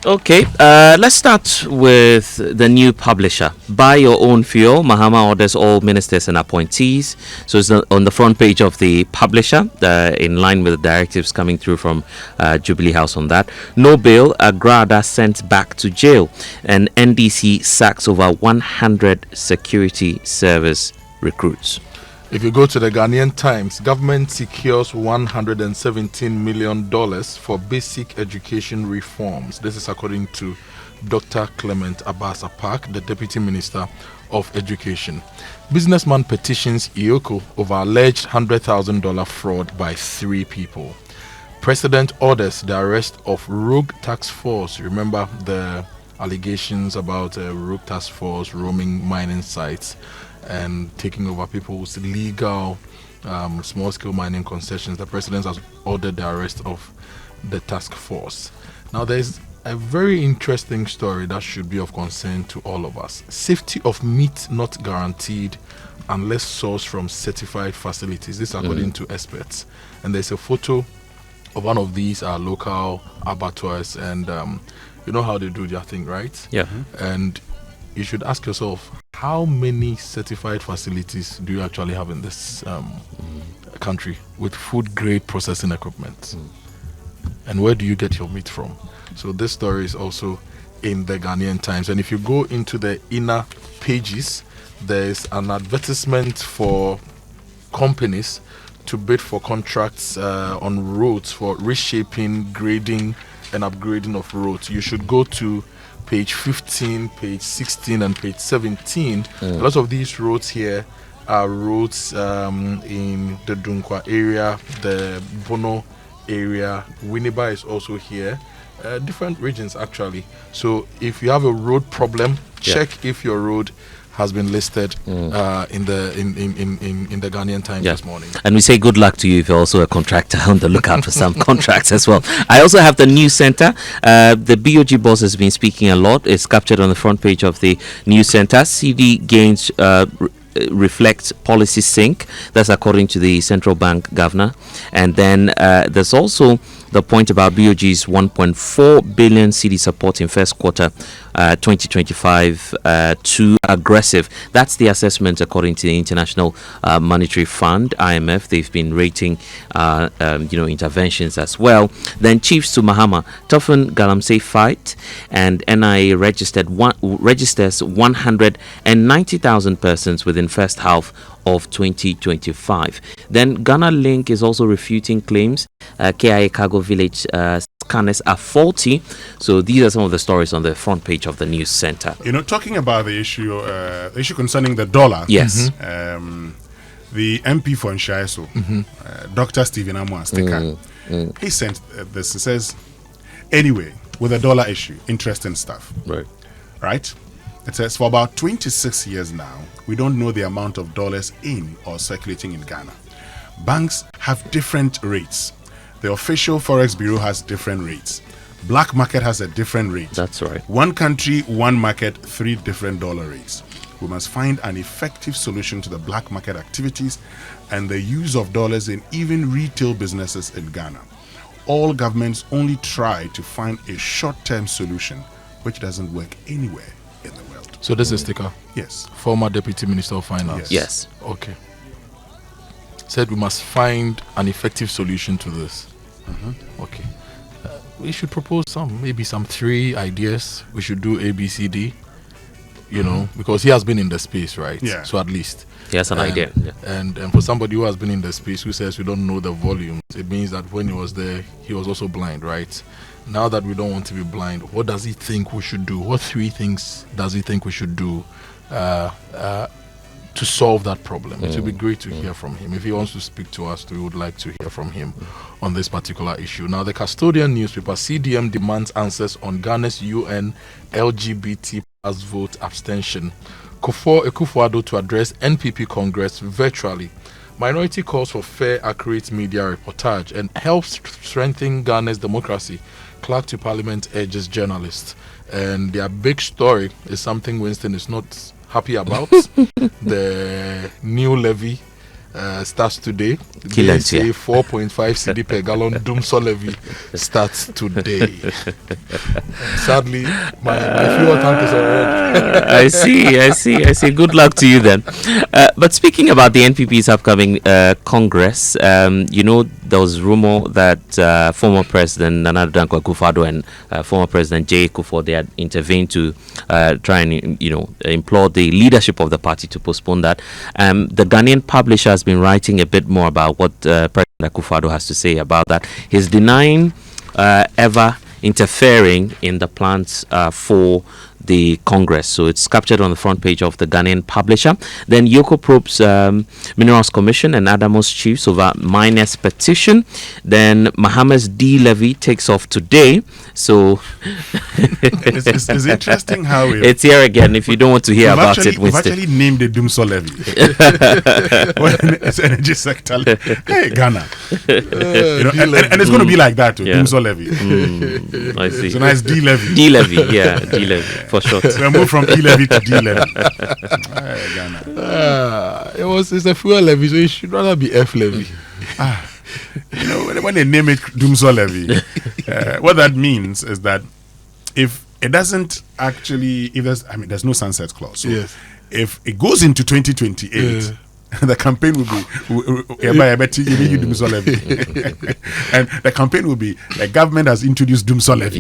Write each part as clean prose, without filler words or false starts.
Okay, let's start with the new publisher. Buy your own fuel. Mahama orders all ministers and appointees. So it's on the front page of the publisher, in line with the directives coming through from Jubilee House on that. No bail. Agrada sent back to jail. And NDC sacks over 100 security service recruits. If you go to the Ghanaian Times, government secures $117 million for basic education reforms. This is according to Dr. Clement Abbas Apak, the Deputy Minister of Education. Businessman petitions Iyoko over alleged $100,000 fraud by 3 people. President orders the arrest of rogue task force. Remember the allegations about rogue task force roaming mining sites and taking over people's legal small-scale mining concessions. The president has ordered the arrest of the task force. Now, there's a very interesting story that should be of concern to all of us. Safety of meat not guaranteed unless sourced from certified facilities. This according to experts. And there's a photo of one of these local abattoirs, and you know how they do their thing, right? Yeah. And you should ask yourself, how many certified facilities do you actually have in this country with food grade processing equipment? And where do you get your meat from? So this story is also in the Ghanaian Times. And if you go into the inner pages, there's an advertisement for companies to bid for contracts on roads for reshaping, grading, and upgrading of roads. You should go to page 15, page 16, and page 17. A lot of these roads here are roads in the Dunkwa area, the Bono area. Winneba is also here. Different regions, actually. So if you have a road problem, check if your road has been listed in the Ghanaian Times this morning. And we say good luck to you if you're also a contractor, on the lookout for some contracts as well. I also have the news center. The BoG boss has been speaking a lot. It's captured on the front page of the news center. CD gains reflects policy sync. That's according to the central bank governor. And then there's also the point about BoG's 1.4 billion CD support in first quarter 2025 too aggressive. That's the assessment according to the International Monetary Fund, IMF. They've been rating interventions as well. Then chiefs to Mahama toughen Galamsey fight, and NIA registers 190,000 persons within first half of 2025. Then Ghana Link is also refuting claims KIA Cargo Village scanners are faulty. So these are some of the stories on the front page of the news center. You know, talking about the issue concerning the dollar. Yes. The MP for Nshaiso, Dr. Stephen Amwa-Stika, he sent this. He says, anyway, with the dollar issue, interesting stuff. Right? It says, for about 26 years now, we don't know the amount of dollars in or circulating in Ghana. Banks have different rates. The official Forex Bureau has different rates. Black market has a different rate. That's right. One country, one market, 3 different dollar rates. We must find an effective solution to the black market activities and the use of dollars in even retail businesses in Ghana. All governments only try to find a short-term solution, which doesn't work anywhere in the world. So this is Stika? Yes. Former Deputy Minister of Finance? Yes. Okay. Said we must find an effective solution to this. Okay. We should propose maybe some 3 ideas. We should do A, B, C, D. You know, because he has been in the space, right? Yeah. So at least He has an idea. Yeah. And for somebody who has been in the space who says we don't know the volumes, it means that when he was there, he was also blind, right? Now that we don't want to be blind, what does he think we should do? What 3 things does he think we should do to solve that problem? It would be great to hear from him. If he wants to speak to us, we would like to hear from him on this particular issue. Now, the custodian newspaper, CDM, demands answers on Ghana's UN LGBT plus vote abstention. Kufuor Akufo-Addo to address NPP Congress virtually. Minority calls for fair, accurate media reportage and helps strengthen Ghana's democracy. Clerk to Parliament urges journalists. And their big story is something Winston is not happy about. The new levy starts today. Kill They it, say yeah. 4.5 cedi per gallon Dumso levy starts today. Sadly, my fuel tank is already. I see. Good luck to you then. But speaking about the NPP's upcoming Congress, there was rumor that former President Nana Dankwa Akufo-Addo and former President J. Kufuor, they had intervened to try and implore the leadership of the party to postpone that. The Ghanaian publisher has been writing a bit more about what President Akufo-Addo has to say about that. He's denying ever interfering in the plans for the Congress. So it's captured on the front page of the Ghanaian publisher. Then Yoko probes Minerals Commission and Adamos chiefs over miners petition. Then Mohammed's D levy takes off today. So it's interesting how it's here again. If you don't want to hear about it, we've Winston. actually named the Dumso levy. When it's energy sector. Hey, Ghana. And it's going to be like that too. Yeah. Dumso levy. I see. It's a nice D levy. D levy, yeah, D levy for sure. So we move from E levy to D levy. Ghana. It's a fuel levy, so it should rather be F levy. When they name it Dumso levy, what that means is that if it doesn't actually, there's no sunset clause. So Yes. if it goes into 2028. The campaign will be Dumso levy, and the campaign will be the government has introduced Dumso levy.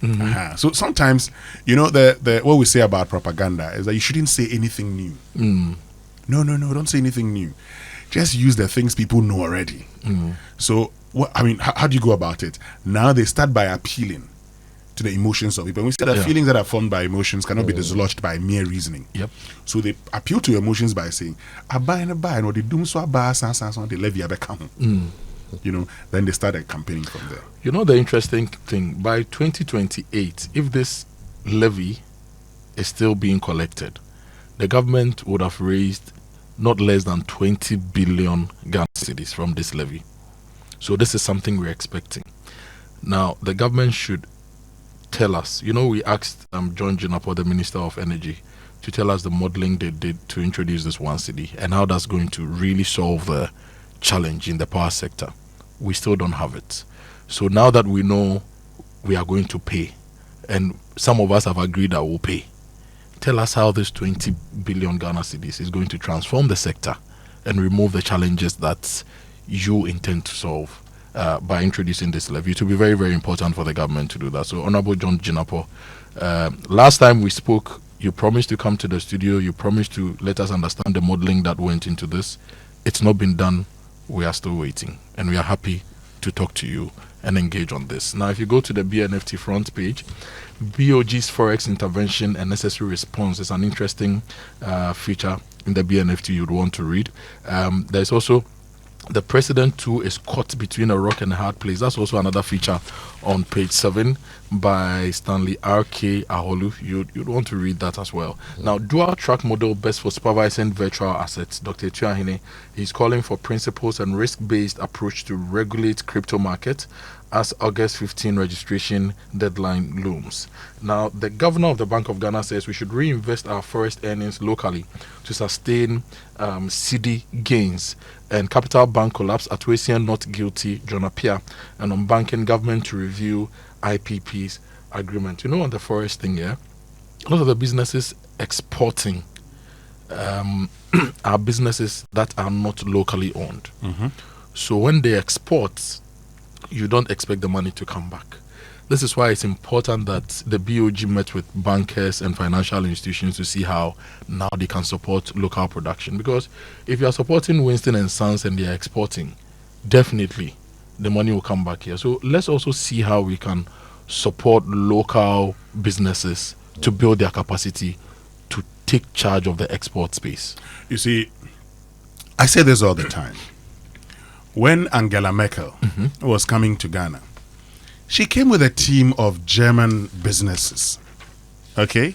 Yeah. So sometimes, the what we say about propaganda is that you shouldn't say anything new. No, don't say anything new. Just use the things people know already. So, how do you go about it? Now they start by appealing to the emotions of people. And we say that feelings that are formed by emotions cannot be dislodged by mere reasoning. Yep. So they appeal to emotions by saying, "Abai and abai, no, they doom so abai, san, they levy abekam." Then they start campaigning from there. The interesting thing, by 2028, if this levy is still being collected, the government would have raised not less than 20 billion Ghana cedis from this levy. So this is something we're expecting. Now, the government should tell us. We asked John Jinapo, the Minister of Energy, to tell us the modeling they did to introduce this 1 cedi and how that's going to really solve the challenge in the power sector. We still don't have it. So now that we know we are going to pay, and some of us have agreed that we'll pay, tell us how this 20 billion Ghana cedis is going to transform the sector and remove the challenges that you intend to solve by introducing this levy. It will be very, very important for the government to do that. So, Honorable John Jinapo, last time we spoke, you promised to come to the studio. You promised to let us understand the modeling that went into this. It's not been done. We are still waiting. And we are happy to talk to you and engage on this. Now, if you go to the BNFT front page, BoG's Forex Intervention and Necessary Response is an interesting feature in the BNFT you'd want to read. There's also the president too is caught between a rock and a hard place. That's also another feature on page 7 by Stanley R.K. Aholu. You'd want to read that as well. Now, dual track model best for supervising virtual assets. Dr. Tuahine, he's calling for principles and risk-based approach to regulate crypto market as August 15 registration deadline looms. Now, the governor of the Bank of Ghana says we should reinvest our forest earnings locally to sustain cedi gains. And Capital Bank collapse, Atuasian not guilty, John Appiah. And on banking, government to review IPP's agreement. On the forest thing, a lot of the businesses exporting are businesses that are not locally owned. So when they export, you don't expect the money to come back. This is why it's important that the BoG met with bankers and financial institutions to see how now they can support local production. Because if you are supporting Winston and Sons and they are exporting, definitely the money will come back here. So let's also see how we can support local businesses to build their capacity to take charge of the export space. You see, I say this all the time. When Angela Merkel was coming to Ghana, she came with a team of German businesses, okay?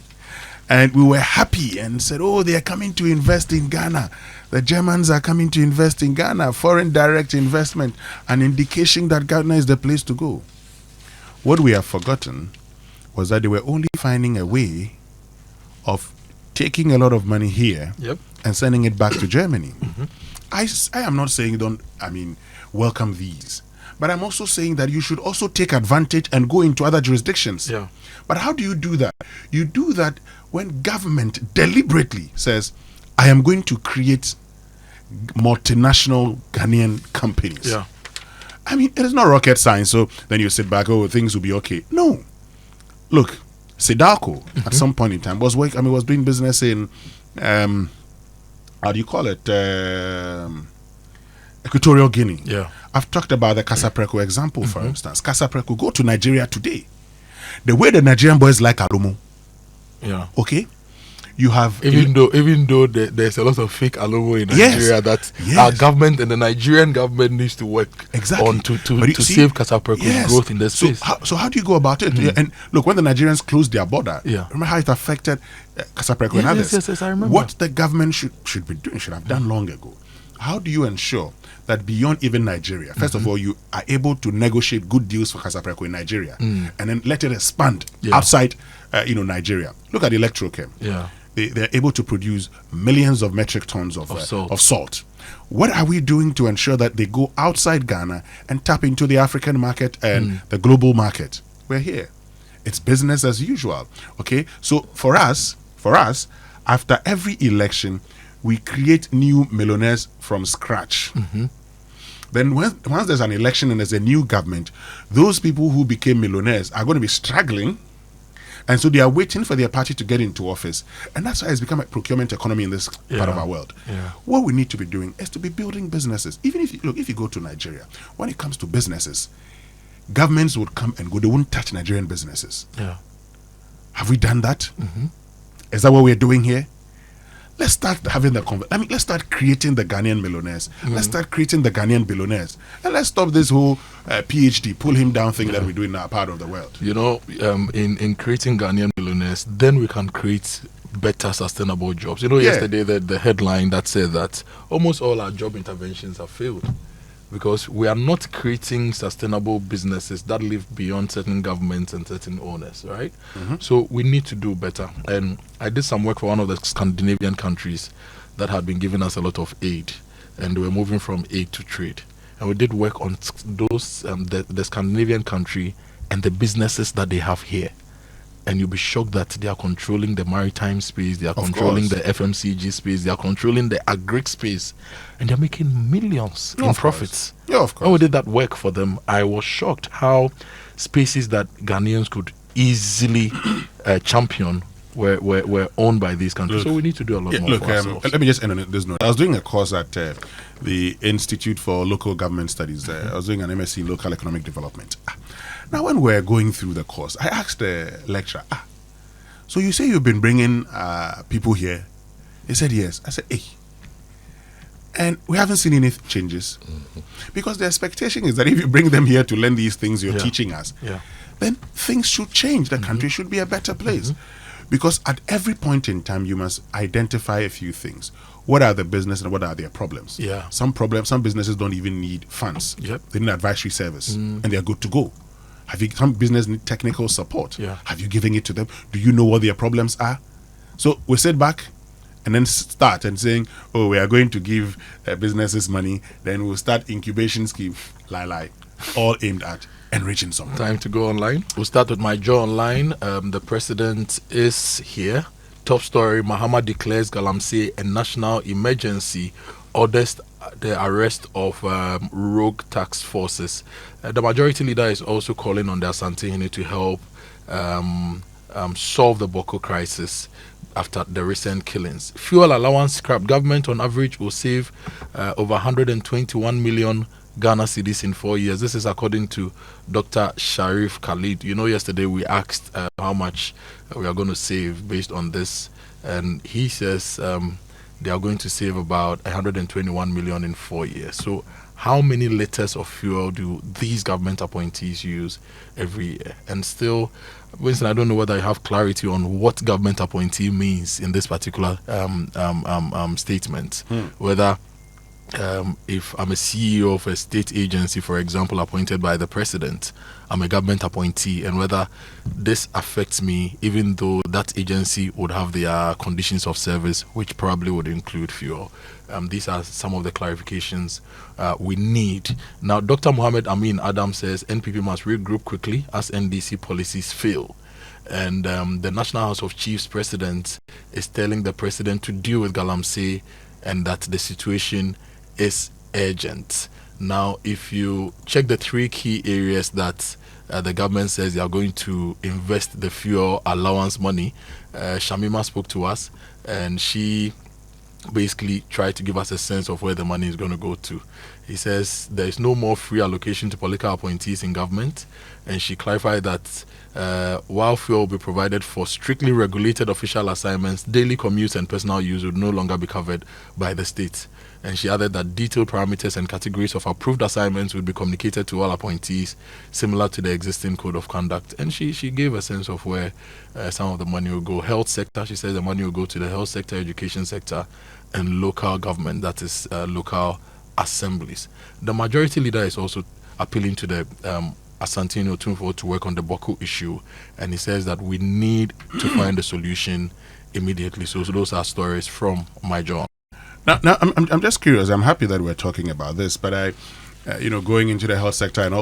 And we were happy and said, oh, they are coming to invest in Ghana. The Germans are coming to invest in Ghana. Foreign direct investment, an indication that Ghana is the place to go. What we have forgotten was that they were only finding a way of taking a lot of money here and sending it back to Germany. I am not saying welcome these. But I'm also saying that you should also take advantage and go into other jurisdictions. Yeah. But how do you do that? You do that when government deliberately says, I am going to create multinational Ghanaian companies. Yeah. I mean, it is not rocket science. So then you sit back, oh, things will be okay. No. Look, Sedalco at some point in time was doing business in, how do you call it? Equatorial Guinea. Yeah. I've talked about the Casapreco example, for instance. Casapreco, go to Nigeria today. The way the Nigerian boys like Alomo, Yeah. okay? You have Even though there's a lot of fake alomo in Nigeria that our government and the Nigerian government needs to work on to save Casapreco's growth in the space. So how do you go about it? And look, when the Nigerians closed their border, remember how it affected Casapreco and others? Yes, I remember. What the government should be doing, should have done long ago. How do you ensure that beyond even Nigeria, first of all, you are able to negotiate good deals for Casapreco in Nigeria, and then let it expand outside, Nigeria? Look at Electrochem. Yeah. They're able to produce millions of metric tons of salt. What are we doing to ensure that they go outside Ghana and tap into the African market and the global market? We're here. It's business as usual. Okay? So for us, after every election, we create new millionaires from scratch. Then once there's an election and there's a new government, those people who became millionaires are going to be struggling. And so they are waiting for their party to get into office. And that's why it's become a procurement economy in this part of our world. Yeah. What we need to be doing is to be building businesses. Even if you go to Nigeria, when it comes to businesses, governments would come and go. They won't touch Nigerian businesses. Yeah. Have we done that? Is that what we're doing here? Let's start having let's start creating the Ghanaian millionaires. Let's start creating the Ghanaian billionaires. And let's stop this whole PhD, pull him down thing that we do in our part of the world. In creating Ghanaian millionaires, then we can create better sustainable jobs. Yesterday the headline that said that almost all our job interventions have failed because we are not creating sustainable businesses that live beyond certain governments and certain owners, right? So we need to do better. And I did some work for one of the Scandinavian countries that had been giving us a lot of aid, and they were moving from aid to trade. And we did work on those the Scandinavian country and the businesses that they have here. And you'll be shocked that they are controlling the maritime space, they are controlling the FMCG space, they are controlling the agri space, and they're making millions in profits. Yeah, of course. When we did that work for them, I was shocked how spaces that Ghanaians could easily champion were owned by these countries. So we need to do a lot more for ourselves. Let me just end on this note. I was doing a course at the Institute for Local Government Studies. I was doing an MSc in Local Economic Development. Now, when we're going through the course, I asked the lecturer, so you say you've been bringing people here? He said, yes. I said, hey. And we haven't seen any changes. Because the expectation is that if you bring them here to learn these things you're teaching us, then things should change. The country should be a better place. Because at every point in time, you must identify a few things. What are the business and what are their problems? Yeah. Some businesses don't even need funds. They need advisory service, and they're good to go. Some business need technical support. Have you given it to them? Do you know what their problems are? So we sit back and then start and saying, oh, we are going to give businesses money. Then we'll start incubation scheme, all aimed at enriching someone. Time to go online. We'll start with my Joe Online. The president is here. Top story, Mahama declares Galamsey a national emergency, orders the arrest of rogue tax forces. The majority leader is also calling on the Asante to help solve the Boko crisis after the recent killings. Fuel allowance scrap. Government on average will save over 121 million Ghana cedis in 4 years. This is according to Dr. Sharif Khalid. Yesterday we asked how much we are going to save based on this, and he says they are going to save about 121 million in 4 years. So how many liters of fuel do these government appointees use every year? And still, Winston, I don't know whether you have clarity on what government appointee means in this particular statement. Whether if I'm a CEO of a state agency, for example, appointed by the president, I'm a government appointee, and whether this affects me, even though that agency would have their conditions of service, which probably would include fuel. These are some of the clarifications we need. Now, Dr. Mohammed Amin Adam says NPP must regroup quickly as NDC policies fail. And the National House of Chiefs president is telling the president to deal with Galamsey and that the situation is urgent. Now, if you check the 3 key areas that the government says they are going to invest the fuel allowance money, Shamima spoke to us and she basically tried to give us a sense of where the money is going to go to. He says there is no more free allocation to political appointees in government, and she clarified that while fuel will be provided for strictly regulated official assignments, daily commutes and personal use would no longer be covered by the state. And she added that detailed parameters and categories of approved assignments would be communicated to all appointees, similar to the existing code of conduct. And she gave a sense of where some of the money will go. Health sector, she says the money will go to the health sector, education sector, and local government, that is local assemblies. The majority leader is also appealing to the Asantino Otunfo to work on the Boko issue, and he says that we need to find a solution immediately. So those are stories from my job. Now I'm just curious. I'm happy that we're talking about this, but going into the health sector and all